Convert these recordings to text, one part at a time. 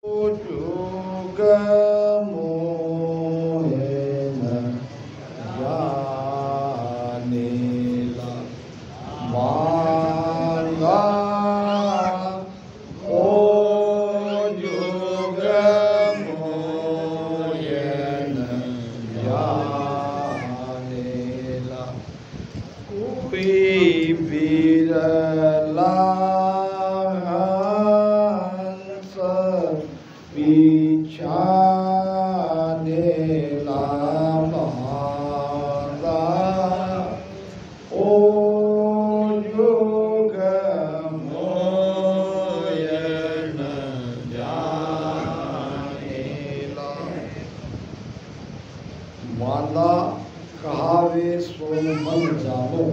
जुग मोहे न जानेला मांगा ओ जुग मोहे न जानेला कोई बिरला पीछाने लामारा ओ जुग मोयन जानेला। बांदा कहावे सो मन जानो।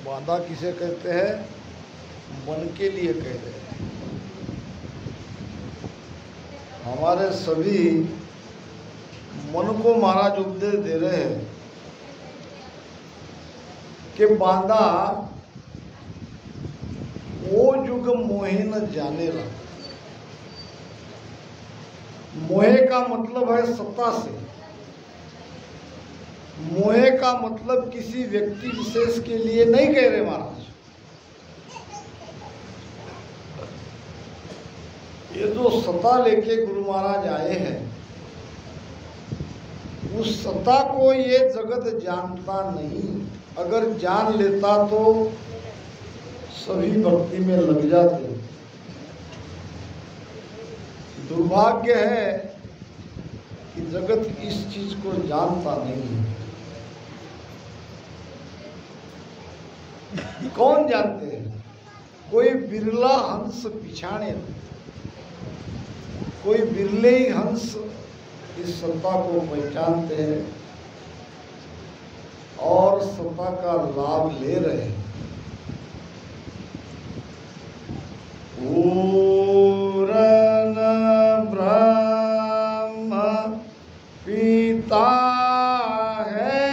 बांदा किसे कहते हैं? मन के लिए कहते हैं। हमारे सभी मन को महाराज उपदेश दे रहे हैं कि बांदा वो जुग मोहे न जानेला। मोहे का मतलब है सत्ता से। मोहे का मतलब किसी व्यक्ति विशेष के लिए नहीं कह रहे महाराज। ये जो सत्ता लेके गुरु महाराज आए हैं, उस सत्ता को ये जगत जानता नहीं। अगर जान लेता तो सभी भक्ति में लग जाते। दुर्भाग्य है कि जगत इस चीज को जानता नहीं है। कौन जानते हैं? कोई बिरला हंस पिछाने, कोई बिरले ही हंस इस सत्ता को पहचानते हैं और सत्ता का लाभ ले रहे हैं। पूरन ब्रह्म पिता है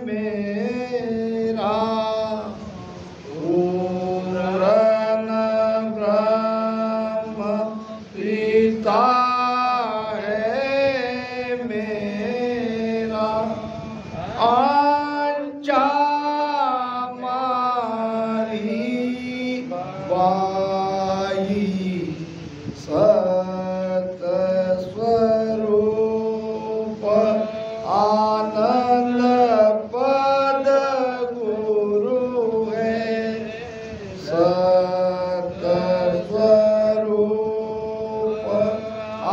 मेरा। पूरन ब्रह्म पिता है मेरा। आंचा मारी बाई सत स्वरूप आनंद पद गुरु है। सत स्वरूप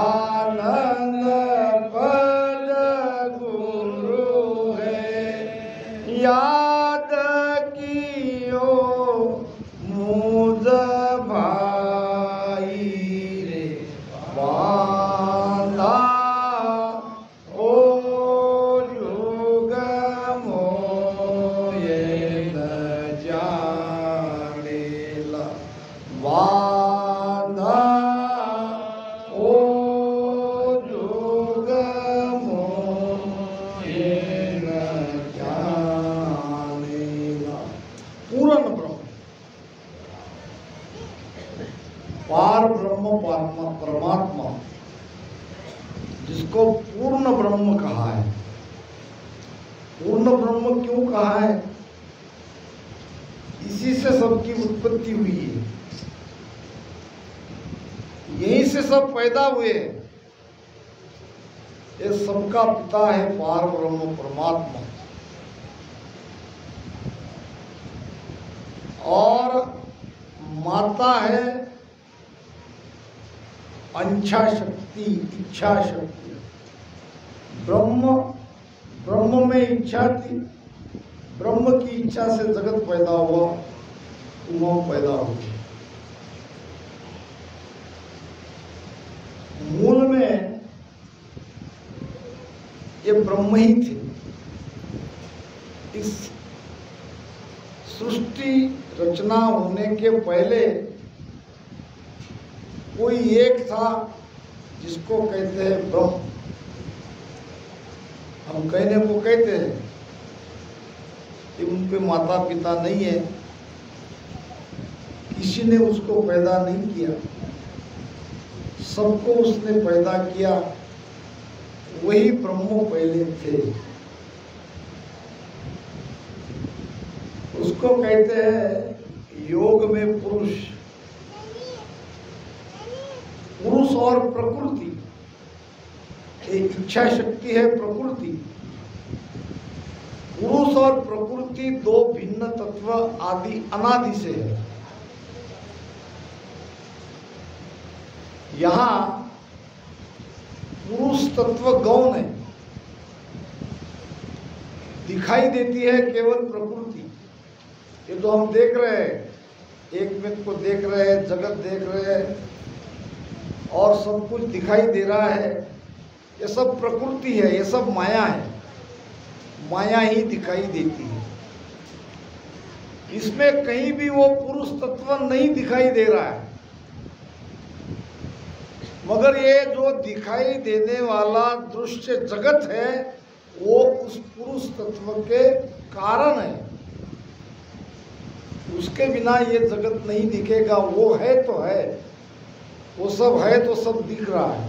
आनंद पद गुरु है। याद कियो मुझ भाई रे बांधा ओ जुग मोये न जानेला। बांधा ओ जुग मोये न जानेला। पूर्ण ब्रह्म, पार ब्रह्म परमात्मा, जिसको पूर्ण ब्रह्म कहा है। पूर्ण ब्रह्म क्यों कहा है? इसी से सबकी उत्पत्ति हुई है, यहीं से सब पैदा हुए। ये सबका पिता है पार ब्रह्म परमात्मा। और माता है अंशा शक्ति, इच्छा शक्ति। ब्रह्म में इच्छा थी, ब्रह्म की इच्छा से जगत पैदा हुआ, तुम पैदा हुए। मूल में ये ब्रह्म ही थे। इस सृष्टि रचना होने के पहले कोई एक था जिसको कहते हैं ब्रह्म। हम कहने को कहते हैं कि उन पे माता पिता नहीं है, किसी ने उसको पैदा नहीं किया, सबको उसने पैदा किया, वही ब्रह्म पहले थे। उसको कहते हैं योग में पुरुष। पुरुष और प्रकृति, एक इच्छा शक्ति है प्रकृति। पुरुष और प्रकृति दो भिन्न तत्व आदि अनादि से है। यहाँ पुरुष तत्व गौण है, दिखाई देती है केवल प्रकृति। ये तो हम देख रहे हैं, एक मिनट को देख रहे हैं, जगत देख रहे हैं और सब कुछ दिखाई दे रहा है, ये सब प्रकृति है, ये सब माया है। माया ही दिखाई देती है, इसमें कहीं भी वो पुरुष तत्व नहीं दिखाई दे रहा है। मगर ये जो दिखाई देने वाला दृश्य जगत है वो उस पुरुष तत्व के कारण है। उसके बिना ये जगत नहीं दिखेगा। वो है तो है, वो सब है तो सब दिख रहा है।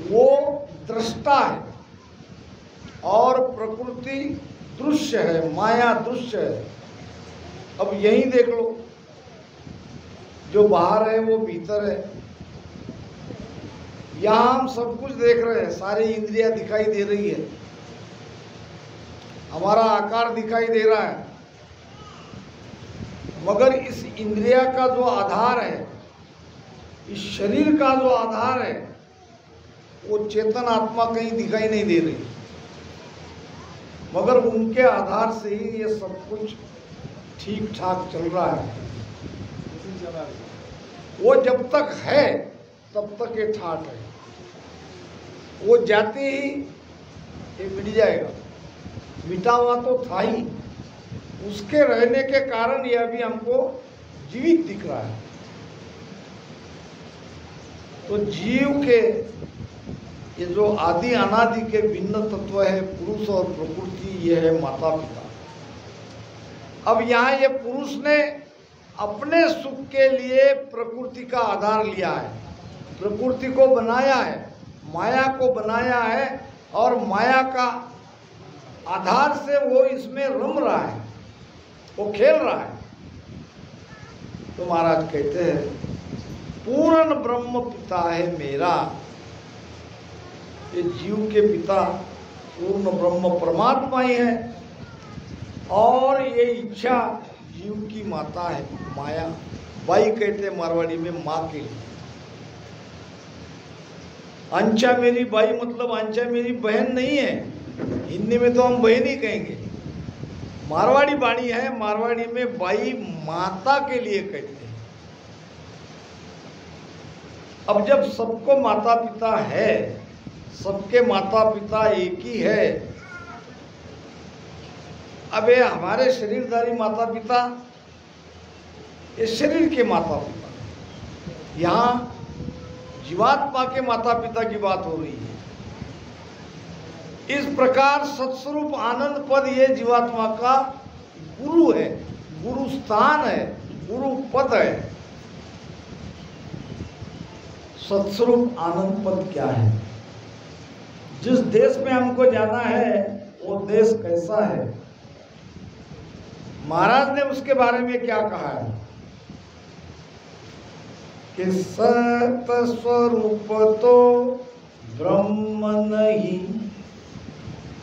वो दृष्टा है और प्रकृति दृश्य है, माया दृश्य है। अब यही देख लो, जो बाहर है वो भीतर है। यहाँ हम सब कुछ देख रहे हैं, सारी इंद्रियां दिखाई दे रही है, हमारा आकार दिखाई दे रहा है। मगर इस इंद्रिया का जो आधार है, इस शरीर का जो आधार है, वो चेतन आत्मा कहीं दिखाई नहीं दे रही। मगर उनके आधार से ही ये सब कुछ ठीक ठाक चल रहा है। वो जब तक है तब तक ये ठाट है, वो जाते ही ये मिट जाएगा। मिटा हुआ तो था ही, उसके रहने के कारण ये अभी हमको जीवित दिख रहा है। तो जीव के ये जो आदि अनादि के भिन्न तत्व है पुरुष और प्रकृति, ये है माता पिता। अब यहाँ ये पुरुष ने अपने सुख के लिए प्रकृति का आधार लिया है, प्रकृति को बनाया है, माया को बनाया है और माया का आधार से वो इसमें रम रहा है, वो खेल रहा है। तो महाराज कहते हैं पूर्ण ब्रह्म पिता है मेरा। ये जीव के पिता पूर्ण ब्रह्म परमात्मा ही है और ये इच्छा जीव की माता है, माया। बाई कहते हैं मारवाड़ी में माँ के लिए। अंचा मेरी बाई मतलब अंचा मेरी बहन नहीं है, हिंदी में तो हम बहन ही कहेंगे। मारवाड़ी वाणी है, मारवाड़ी में बाई माता के लिए कहते हैं। अब जब सबको माता पिता है, सबके माता पिता एक ही है। अब ये हमारे शरीरधारी माता पिता, ये शरीर के माता पिता। यहाँ जीवात्मा के माता पिता की बात हो रही है। इस प्रकार सत्स्वरूप आनंद पद ये जीवात्मा का गुरु है, गुरु स्थान है, गुरु पद है। सत्स्वरूप आनंद पद क्या है? जिस देश में हमको जाना है वो देश कैसा है? महाराज ने उसके बारे में क्या कहा है कि सत स्वरूप तो ब्रह्म नहीं।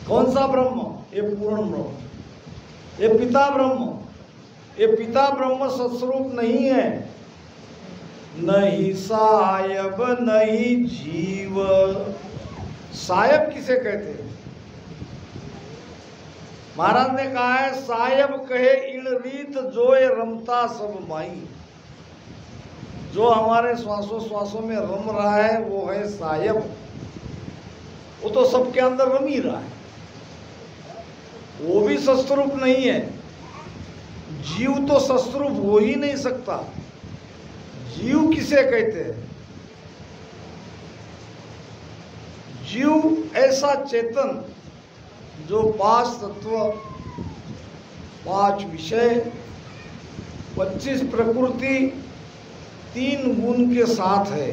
कौन सा ब्रह्म? ये पूर्ण ब्रह्म, ये पिता ब्रह्म। ये पिता ब्रह्म सत्स्वरूप नहीं है। नहीं सायब नहीं जीव। सायब किसे कहते हैं? महाराज ने कहा है सायब कहे इण रीत जोए रमता सब माई। जो हमारे श्वासों में रम रहा है वो है सायब। वो तो सबके अंदर रम ही रहा है, वो भी सत्स्वरूप नहीं है। जीव तो सत्स्वरूप हो ही नहीं सकता। जीव किसे कहते हैं? जीव ऐसा चेतन जो 5 तत्व, 5 विषय, 25 प्रकृति तीन गुण के साथ है,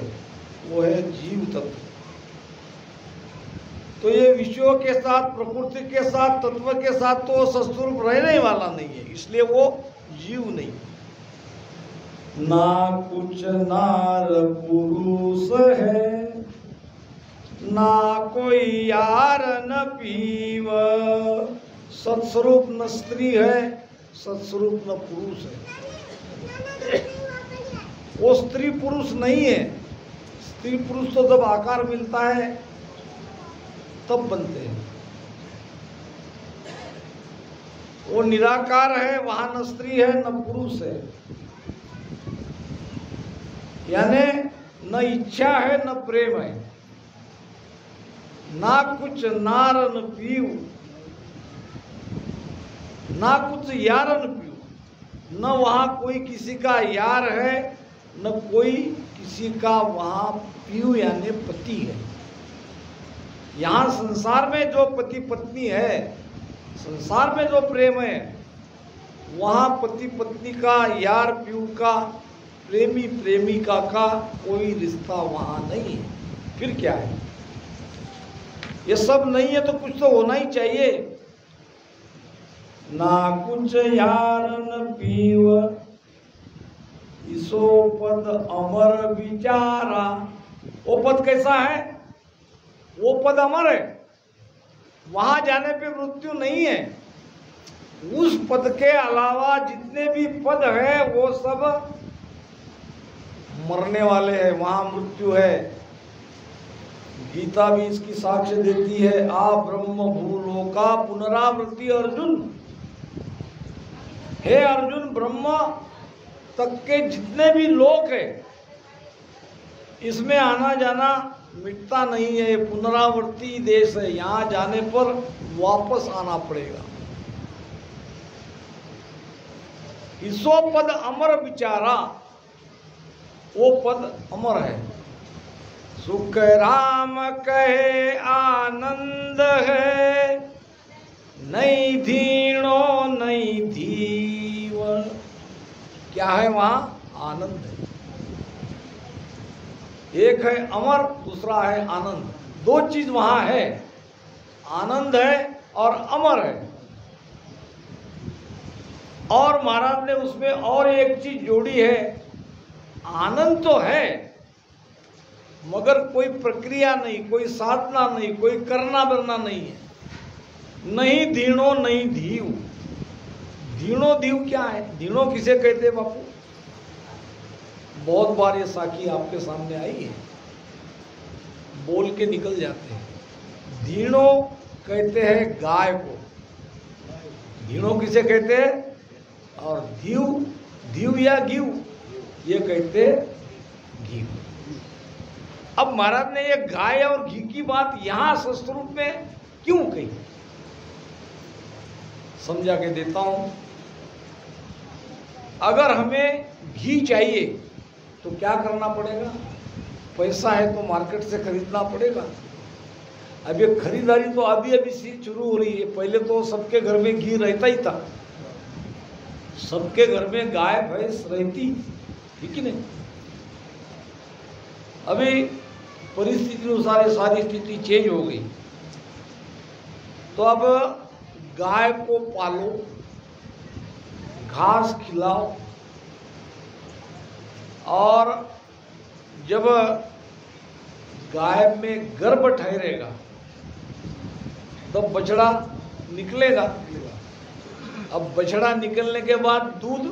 वो है जीव तत्व। तो ये विषयों के साथ, प्रकृति के साथ, तत्व के साथ तो सस्वरूप रहने वाला नहीं है, इसलिए वो जीव नहीं। ना कुछ नार पुरुष है, ना कोई यार न पीव। सत्स्वरूप न स्त्री है, सत्स्वरूप न पुरुष है। वो स्त्री पुरुष नहीं है। स्त्री पुरुष तो जब आकार मिलता है तब बनते हैं। वो निराकार है, वहां न स्त्री है न पुरुष है, यानी न इच्छा है न प्रेम है। ना कुछ नार न पीव, ना कुछ यार न पीव। न वहां कोई किसी का यार है, न कोई किसी का वहां पीव यानी पति है। यहाँ संसार में जो पति पत्नी है, संसार में जो प्रेम है, वहाँ पति पत्नी का, यार पीऊ का, प्रेमी प्रेमिका का कोई रिश्ता वहाँ नहीं है। फिर क्या है? ये सब नहीं है तो कुछ तो होना ही चाहिए। ना कुछ यार न पीव, इसो पद अमर विचारा। वो पद कैसा है? वो पद अमर है, वहां जाने पे मृत्यु नहीं है। उस पद के अलावा जितने भी पद है वो सब मरने वाले हैं, वहां मृत्यु है। गीता भी इसकी साक्ष्य देती है। आ ब्रह्म भूलोका पुनरावृत्ति अर्जुन। हे अर्जुन, ब्रह्म तक के जितने भी लोक है, इसमें आना जाना मिटता नहीं है, ये पुनरावृत्ति देश है। यहाँ जाने पर वापस आना पड़ेगा। इसो पद अमर विचारा, वो पद अमर है। सुख राम कहे आनंद है, नहीं धीणो नहीं धीव। क्या है वहां? आनंद है। एक है अमर, दूसरा है आनंद। दो चीज वहां है, आनंद है और अमर है। और महाराज ने उसमें और एक चीज जोड़ी है। आनंद तो है मगर कोई प्रक्रिया नहीं, कोई साधना नहीं, कोई करना बनना नहीं है। नहीं धीणो नहीं धीव। धीणो धीव क्या है? धीणो किसे कहते हैं बापू? बहुत बार ये साखी आपके सामने आई है, बोल के निकल जाते हैं। धीणो कहते हैं गाय को। धीणो किसे कहते हैं? और धीव, धीव या घीव, ये कहते घी। अब महाराज ने ये गाय और घी की बात यहां संस्कृत में क्यों कही, समझा के देता हूं। अगर हमें घी चाहिए तो क्या करना पड़ेगा? पैसा है तो मार्केट से खरीदना पड़ेगा। अब ये खरीदारी तो अभी अभी से शुरू हो रही है, पहले तो सबके घर में घी रहता ही था, सबके घर में गाय भैंस रहती, ठीक ही नहीं। अभी परिस्थिति अनुसार ये सारी स्थिति चेंज हो गई, तो अब गाय को पालो, घास खिलाओ, और जब गाय में गर्भ ठहरेगा तब बछड़ा निकलेगा। अब बछड़ा निकलने के बाद दूध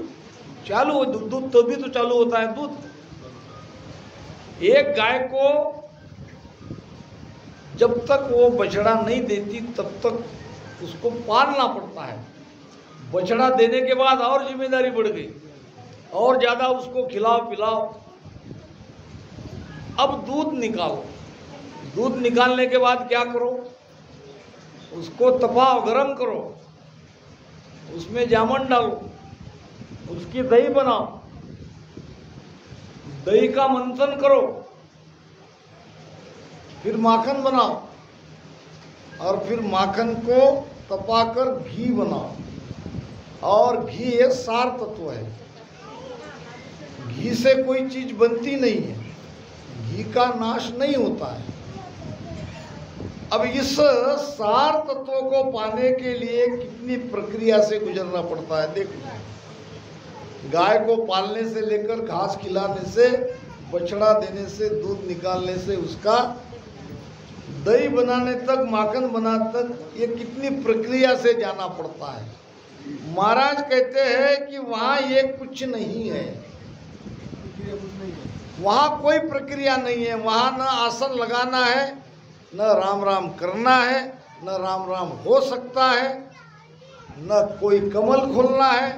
चालू हो, दूध तभी तो चालू होता है दूध। एक गाय को जब तक वो बछड़ा नहीं देती तब तक उसको पालना पड़ता है। बछड़ा देने के बाद और जिम्मेदारी बढ़ गई, और ज्यादा उसको खिलाओ पिलाओ। अब दूध निकालो, दूध निकालने के बाद क्या करो? उसको तपाओ, गरम करो, उसमें जामुन डालो, उसकी दही बनाओ, दही का मंथन करो, फिर माखन बनाओ, और फिर माखन को तपाकर घी बनाओ। और घी एक सार तत्व है। घी से कोई चीज बनती नहीं है, घी का नाश नहीं होता है। अब इस सार तत्वों को पाने के लिए कितनी प्रक्रिया से गुजरना पड़ता है। देखो, गाय को पालने से लेकर घास खिलाने से, बछड़ा देने से, दूध निकालने से, उसका दही बनाने तक, माखन बनाने तक, ये कितनी प्रक्रिया से जाना पड़ता है। महाराज कहते हैं कि वहाँ ये कुछ नहीं है, वहाँ कोई प्रक्रिया नहीं है। वहाँ न आसन लगाना है, न राम राम करना है, न राम राम हो सकता है, न कोई कमल खोलना है,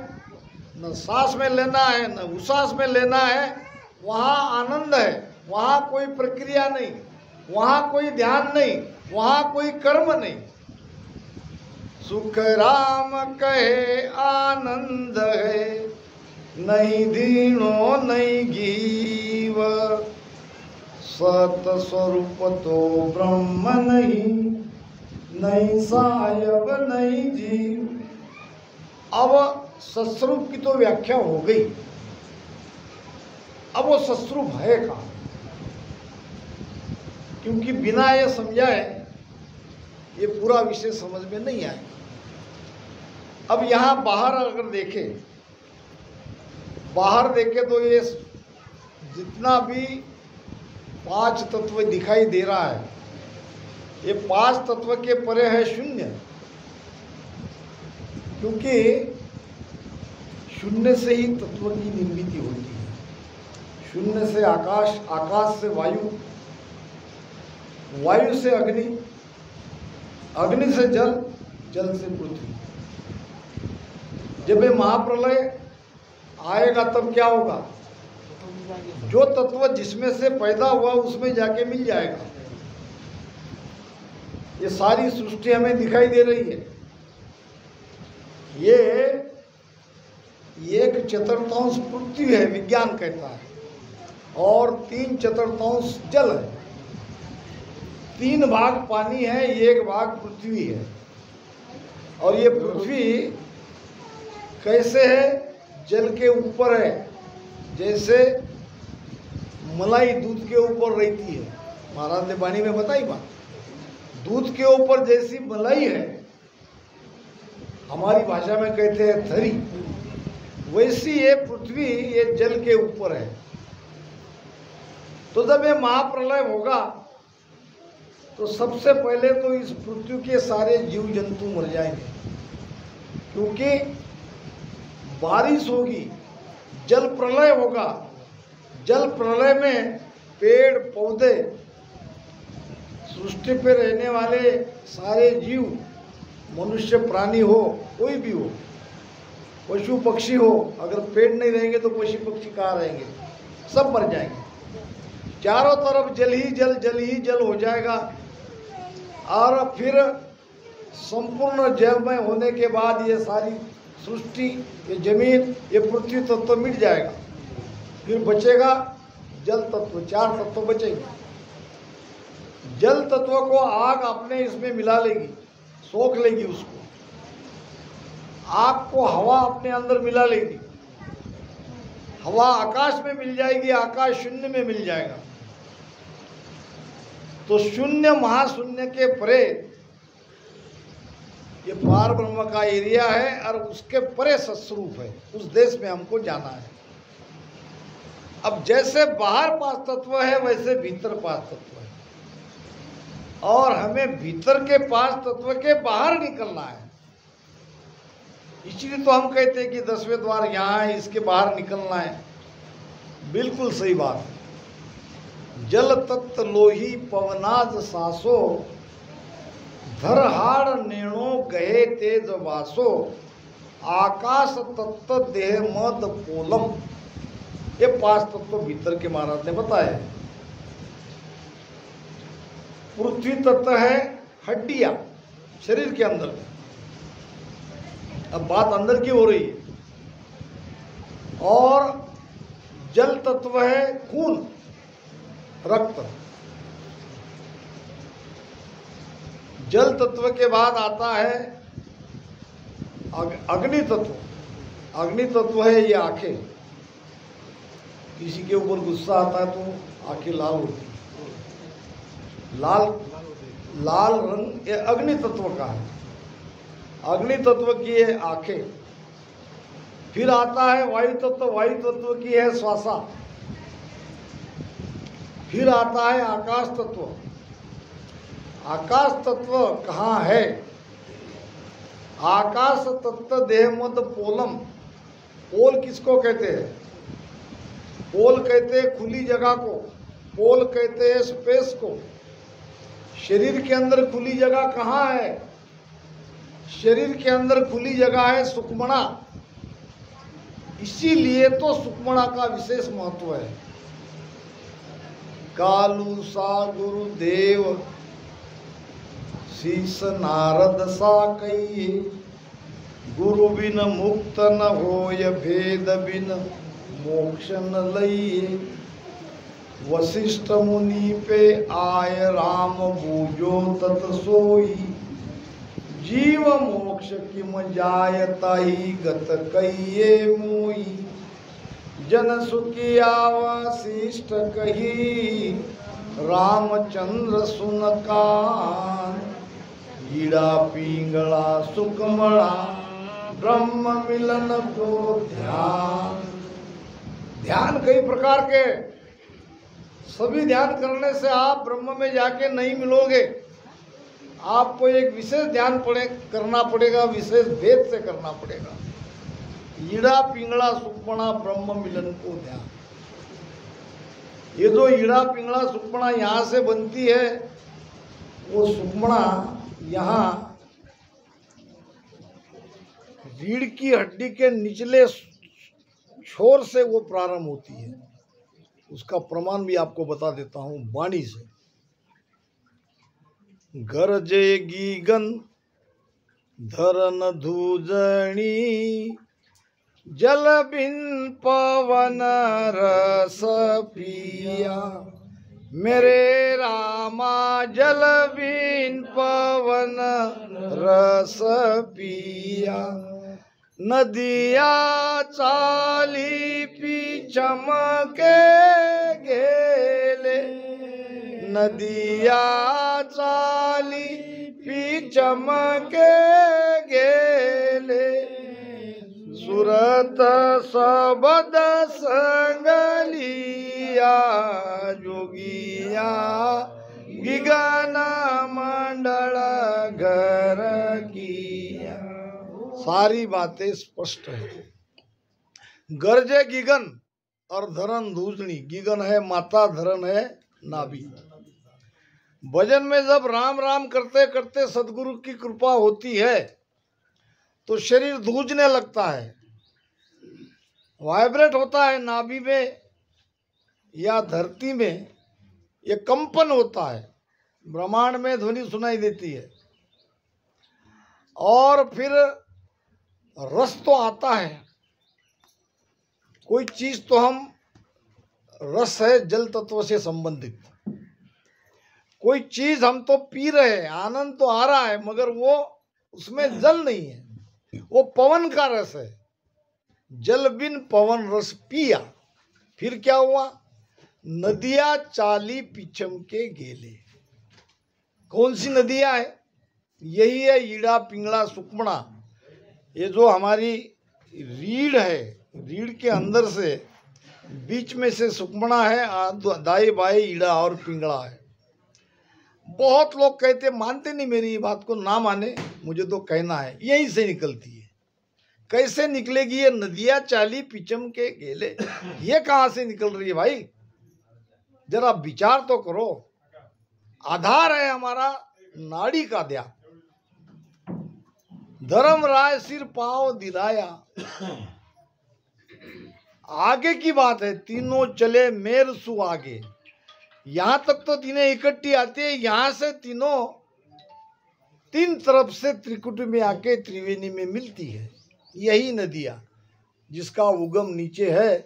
न सांस में लेना है, न उसास में लेना है। वहाँ आनंद है, वहाँ कोई प्रक्रिया नहीं, वहाँ कोई ध्यान नहीं, वहाँ कोई कर्म नहीं। सुख राम कहे आनंद है, नहीं दीनो नहीं गीव, सत स्वरूप तो ब्रह्म नहीं, नहीं सायब नहीं जीव। अब सत्स्वरूप की तो व्याख्या हो गई, अब वो सत्स्वरूप है कहाँ? क्योंकि बिना ये समझाए ये पूरा विषय समझ में नहीं आएगा। अब यहाँ बाहर अगर देखें, बाहर देखें तो ये जितना भी 5 तत्व दिखाई दे रहा है, ये 5 तत्व के परे है शून्य। क्योंकि शून्य से ही तत्व की निर्मिति होती है। शून्य से आकाश, आकाश से वायु, वायु से अग्नि, अग्नि से जल, जल से पृथ्वी। जब ये महाप्रलय आएगा तब क्या होगा? जो तत्व जिसमें से पैदा हुआ उसमें जाके मिल जाएगा। ये सारी सृष्टि हमें दिखाई दे रही है। ये 1/4 पृथ्वी है, विज्ञान कहता है, और 3/4 जल है। 3 भाग पानी है, 1 भाग पृथ्वी है। और ये पृथ्वी कैसे है? जल के ऊपर है, जैसे मलाई दूध के ऊपर रहती है। महाराज ने वाणी में बताई बात, दूध के ऊपर जैसी मलाई है, हमारी भाषा में कहते हैं थरी, वैसी ये पृथ्वी, ये जल के ऊपर है। तो जब ये महाप्रलय होगा तो सबसे पहले तो इस पृथ्वी के सारे जीव जंतु मर जाएंगे, क्योंकि बारिश होगी, जल प्रलय होगा। जल प्रलय में पेड़ पौधे, सृष्टि पे रहने वाले सारे जीव, मनुष्य प्राणी हो, कोई भी हो, पशु पक्षी हो, अगर पेड़ नहीं रहेंगे तो पशु पक्षी कहाँ रहेंगे? सब मर जाएंगे। चारों तरफ जल ही जल, जल ही जल हो जाएगा। और फिर संपूर्ण जलमय होने के बाद ये सारी सृष्टि, ये जमीन, ये पृथ्वी तत्व मिट जाएगा। फिर बचेगा जल तत्व, 4 तत्व बचेंगे। जल तत्व को आग अपने इसमें मिला लेगी, सोख लेगी उसको। आग को हवा अपने अंदर मिला लेगी, हवा आकाश में मिल जाएगी, आकाश शून्य में मिल जाएगा। तो शून्य महाशून्य के परे ये पार ब्रह्म का एरिया है, और उसके परे सत्स्वरूप है। उस देश में हमको जाना है। अब जैसे बाहर 5 तत्व है, वैसे भीतर 5 तत्व है, और हमें भीतर के 5 तत्व के बाहर निकलना है। इसलिए तो हम कहते हैं कि 10वें द्वार यहाँ है, इसके बाहर निकलना है। बिल्कुल सही बात है। जल तत्व लोही पवनाज सासो, धरहाड़ नेणो गहे तेज वासो, आकाश तत्व देह मद पोलम। ये 5 तत्व भीतर के महाराज ने बताए। पृथ्वी तत्व है हड्डियां शरीर के अंदर। अब बात अंदर की हो रही है। और जल तत्व है खून, रक्त। जल तत्व के बाद आता है अग्नि तत्व। अग्नि तत्व है ये आंखें, किसी के ऊपर गुस्सा आता है तो आंखें लाल होती है। लाल रंग ये अग्नि तत्व का है, अग्नि तत्व की है आंखें। फिर आता है वायु तत्व की है श्वासा। फिर आता है आकाश तत्व। आकाश तत्व कहाँ है? आकाश तत्व देह मद पोलम। पोल किसको कहते हैं? पोल कहते हैं खुली जगह को, पोल कहते हैं स्पेस को। शरीर के अंदर खुली जगह कहाँ है? शरीर के अंदर खुली जगह है सुक्मणा। इसीलिए तो सुक्मणा का विशेष महत्व है। कालू सा गुरुदेव शीस नारद सा कहिए, गुरु बिन मुक्त न होय, भेद बिन मोक्ष न लइए। वशिष्ठ मुनि पे आय राम, बूझो तत सोई। जीव मोक्ष किम जायता ही, गत कहिए मोई। जन सुखिया वशिष्ठ कही, रामचंद्र सुन कान। ईड़ा पिंगला सुकमणा, ब्रह्म मिलन को ध्यान। ध्यान कई प्रकार के, सभी ध्यान करने से आप ब्रह्म में जाके नहीं मिलोगे। आपको एक विशेष ध्यान करना पड़ेगा, विशेष भेद से करना पड़ेगा। ईड़ा पिंगला सुकमणा, ब्रह्म मिलन को ध्यान। ये जो ईड़ा पिंगला सुकमणा यहाँ से बनती है, वो सुकमणा यहाँ रीढ़ की हड्डी के निचले छोर से वो प्रारंभ होती है। उसका प्रमाण भी आपको बता देता हूँ वाणी से। गरजेगी गन धरन धूजणी, जल बिन पवन रस पिया। मेरे रामा जल बिन पवन रस पिया। नदिया चाली पी चमके गेले, नदिया चाली पी चमके गेले। सुरत सबद संगलिया, जोगिया गिगन मंडल घर किया। सारी बातें स्पष्ट है। गर्जे गिगन और धरन धूजनी। गिगन है माता, धरन है नाभि। भजन में जब राम राम करते करते सदगुरु की कृपा होती है तो शरीर धूजने लगता है, वाइब्रेट होता है नाभि में या धरती में, ये कंपन होता है, ब्रह्मांड में ध्वनि सुनाई देती है। और फिर रस तो आता है। कोई चीज तो हम रस है जल तत्व से संबंधित। कोई चीज हम तो पी रहे हैं, आनंद तो आ रहा है, मगर वो उसमें जल नहीं है, वो पवन का रस है। जल बिन पवन रस पिया। फिर क्या हुआ? नदिया चाली पिछम के गेले। कौन सी नदियां है? यही है ईड़ा पिंगला सुकमणा। ये जो हमारी रीढ़ है, रीढ़ के अंदर से बीच में से सुकमणा है, दाई बाई ईड़ा और पिंगला है। बहुत लोग कहते, मानते नहीं मेरी बात को, ना माने, मुझे तो कहना है, यहीं से निकलती है। कैसे निकलेगी ये? नदिया चाली पिचम के गेले, ये कहां से निकल रही है भाई? जरा विचार तो करो। आधार है हमारा नाड़ी का द्या। धर्म राय सिर पांव दिलाया। आगे की बात है, तीनों चले मेर सु आगे। यहां तक तो तीनों इकट्ठी आती है, यहां से तीनों तीन तरफ से त्रिकुट में आके त्रिवेणी में मिलती है। यही नदियां, जिसका उगम नीचे है।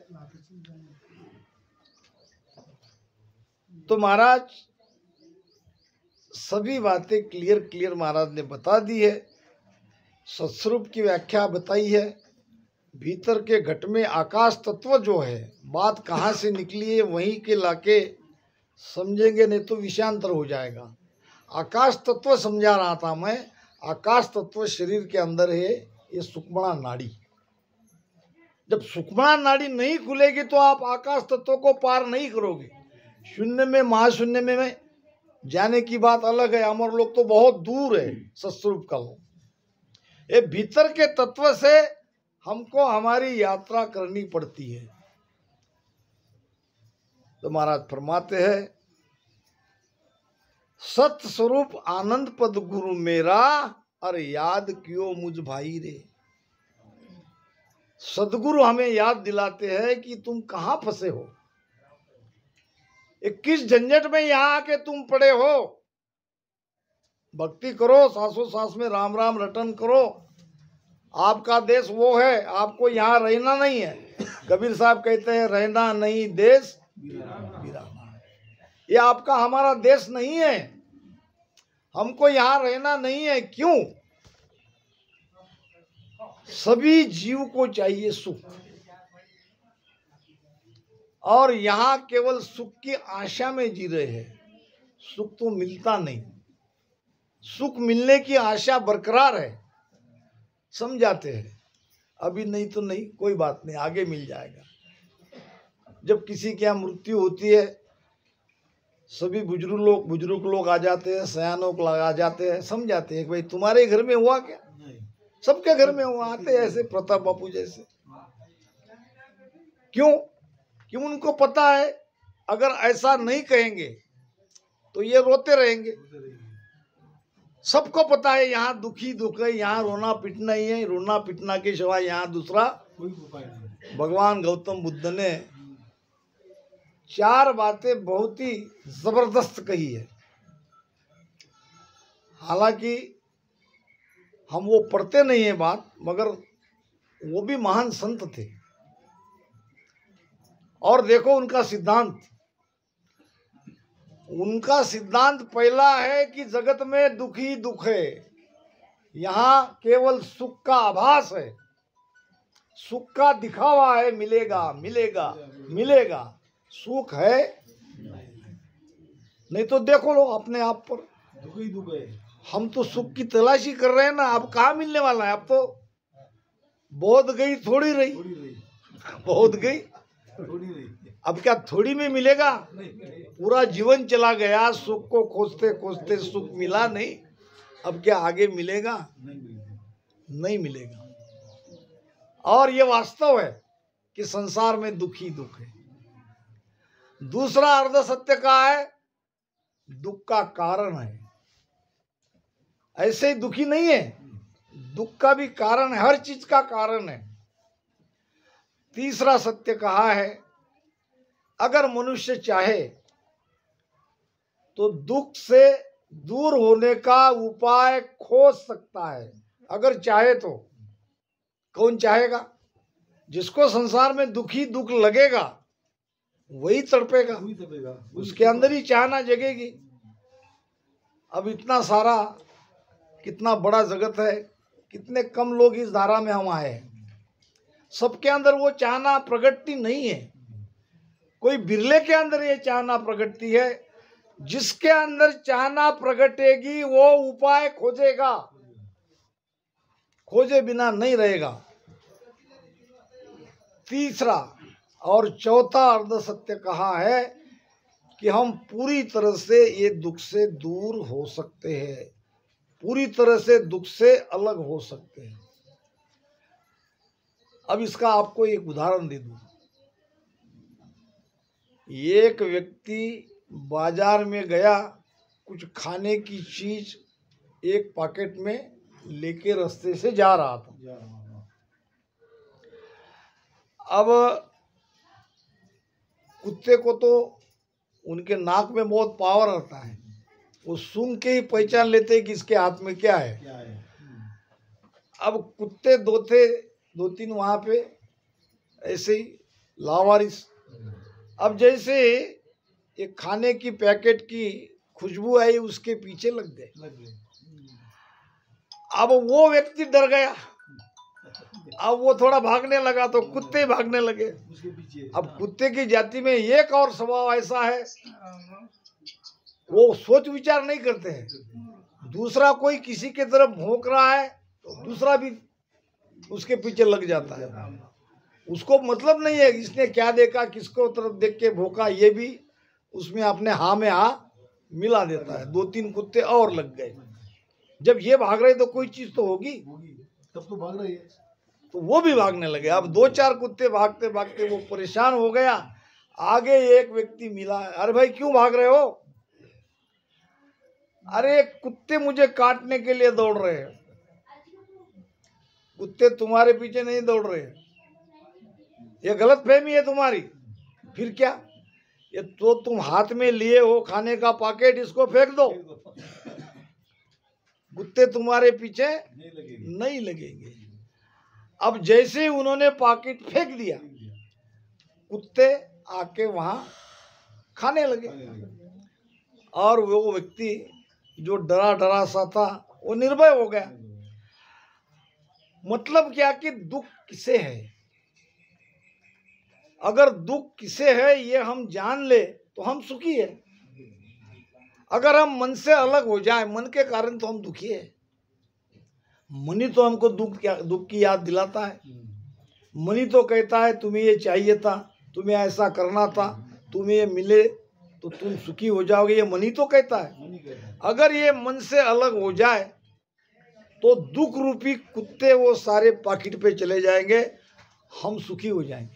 तो महाराज सभी बातें क्लियर महाराज ने बता दी है। सत्स्वरूप की व्याख्या बताई है। भीतर के घट में आकाश तत्व जो है, बात कहाँ से निकली है वहीं के लाके समझेंगे, नहीं तो विषयांतर हो जाएगा। आकाश तत्व समझा रहा था मैं। आकाश तत्व शरीर के अंदर है, ये सुषुम्ना नाड़ी। जब सुषुम्ना नाड़ी नहीं खुलेगी तो आप आकाश तत्व को पार नहीं करोगे। शून्य में, महाशून्य में जाने की बात अलग है, अमर लोग तो बहुत दूर है, सत्स्वरूप का लोग। ये भीतर के तत्व से हमको हमारी यात्रा करनी पड़ती है। तो महाराज फरमाते हैं, सत स्वरूप आनंद पद गुरु मेरा, अरे याद क्यों मुझ भाई रे। सदगुरु हमें याद दिलाते हैं कि तुम कहां फंसे हो, किस झंझट में यहां आके तुम पड़े हो। भक्ति करो, सांसों सांस में राम राम रटन करो। आपका देश वो है, आपको यहाँ रहना नहीं है। कबीर साहब कहते हैं, रहना नहीं देश वीराना। ये आपका हमारा देश नहीं है, हमको यहाँ रहना नहीं है। क्यों? सभी जीव को चाहिए सुख, और यहाँ केवल सुख की आशा में जी रहे हैं। सुख तो मिलता नहीं, सुख मिलने की आशा बरकरार है। समझाते हैं अभी नहीं तो नहीं, कोई बात नहीं, आगे मिल जाएगा। जब किसी के यहाँ मृत्यु होती है, सभी बुजुर्ग लोग आ जाते हैं, सयानों लोग आ जाते हैं, समझाते हैं भाई तुम्हारे घर में हुआ क्या? सबके घर में हुआ। आते ऐसे प्रताप बापू जैसे। क्यों? क्यों? उनको पता है अगर ऐसा नहीं कहेंगे तो ये रोते रहेंगे। सबको पता है यहाँ दुखी दुख है, यहाँ रोना पिटना ही है, रोना पिटना के सिवाय यहाँ दूसरा कोई उपाय नहीं। भगवान गौतम बुद्ध ने 4 बातें बहुत ही जबरदस्त कही है। हालांकि हम वो पढ़ते नहीं है बात, मगर वो भी महान संत थे। और देखो उनका सिद्धांत, उनका सिद्धांत पहला है कि जगत में दुख ही दुख है, यहाँ केवल सुख का आभास है, सुख का दिखावा है, मिलेगा मिलेगा मिलेगा, सुख है नहीं। तो देखो लो अपने आप पर, दुख ही दुख है। हम तो सुख की तलाशी कर रहे हैं ना, अब कहाँ मिलने वाला है? अब तो बहुत गई थोड़ी रही, बहुत गई थोड़ी रही। अब क्या थोड़ी में मिलेगा? पूरा जीवन चला गया सुख को खोजते खोजते, सुख मिला नहीं। अब क्या आगे मिलेगा? नहीं मिलेगा। और ये वास्तव है कि संसार में दुख ही दुख है। दूसरा अर्ध सत्य का है, दुख का कारण है। ऐसे ही दुखी नहीं है, दुख का भी कारण है, हर चीज का कारण है। तीसरा सत्य कहा है, अगर मनुष्य चाहे तो दुख से दूर होने का उपाय खोज सकता है। अगर चाहे तो। कौन चाहेगा? जिसको संसार में दुखी दुख लगेगा वही तड़पेगा, उसके अंदर ही चाहना जगेगी। अब इतना सारा, कितना बड़ा जगत है, कितने कम लोग इस धारा में हम आए हैं। सबके अंदर वो चाहना प्रगटती नहीं है, कोई बिरले के अंदर ये चाहना प्रगटती है। जिसके अंदर चाहना प्रगटेगी वो उपाय खोजेगा, खोजे बिना नहीं रहेगा। तीसरा और चौथा अर्ध सत्य कहा है कि हम पूरी तरह से ये दुख से दूर हो सकते हैं, पूरी तरह से दुख से अलग हो सकते हैं। अब इसका आपको एक उदाहरण दे दूं। एक व्यक्ति बाजार में गया, कुछ खाने की चीज एक पॉकेट में लेके रास्ते से जा रहा था। अब कुत्ते को तो उनके नाक में बहुत पावर रहता है, वो सूंघ के ही पहचान लेते हैं कि इसके हाथ में क्या है। अब कुत्ते दो थे, 2-3 वहां पे ऐसे ही लावारिस। अब जैसे ये खाने की पैकेट की खुशबू आई, उसके पीछे लग गए। अब वो व्यक्ति डर गया, अब वो थोड़ा भागने लगा तो कुत्ते भागने लगे। अब कुत्ते की जाति में एक और स्वभाव ऐसा है, वो सोच विचार नहीं करते हैं। दूसरा कोई किसी के तरफ भौंक रहा है तो दूसरा भी उसके पीछे लग जाता है। उसको मतलब नहीं है इसने क्या देखा, किसको तरफ देख के भौंका, ये भी उसमें अपने हाँ में हाँ मिला देता है। 2-3 कुत्ते और लग गए। जब ये भाग रहे तो कोई चीज तो होगी, तब तो भाग रही है, तो वो भी भागने लगे। अब 2-4 कुत्ते भागते भागते वो परेशान हो गया। आगे एक व्यक्ति मिला, अरे भाई क्यों भाग रहे हो? अरे कुत्ते मुझे काटने के लिए दौड़ रहे हैं। कुत्ते तुम्हारे पीछे नहीं दौड़ रहे, ये गलत फहमी है तुम्हारी। फिर क्या? ये तो तुम हाथ में लिए हो खाने का पैकेट, इसको फेंक दो, कुत्ते तुम्हारे पीछे नहीं लगेंगे। अब जैसे ही उन्होंने पैकेट फेंक दिया, कुत्ते आके वहां खाने लगे। और वो व्यक्ति जो डरा डरा सा था वो निर्भय हो गया। मतलब क्या कि दुख किसे है? अगर दुख किसे है ये हम जान ले तो हम सुखी है। अगर हम मन से अलग हो जाए, मन के कारण, तो हम दुखी है। मन ही तो हमको दुख की याद दिलाता है। मन ही तो कहता है तुम्हें ये चाहिए था, तुम्हें ऐसा करना था, तुम्हें ये मिले तो तुम सुखी हो जाओगे, ये मन ही तो कहता है। अगर ये मन से अलग हो जाए तो दुख रूपी कुत्ते वो सारे पाकिट पे चले जाएंगे, हम सुखी हो जाएंगे।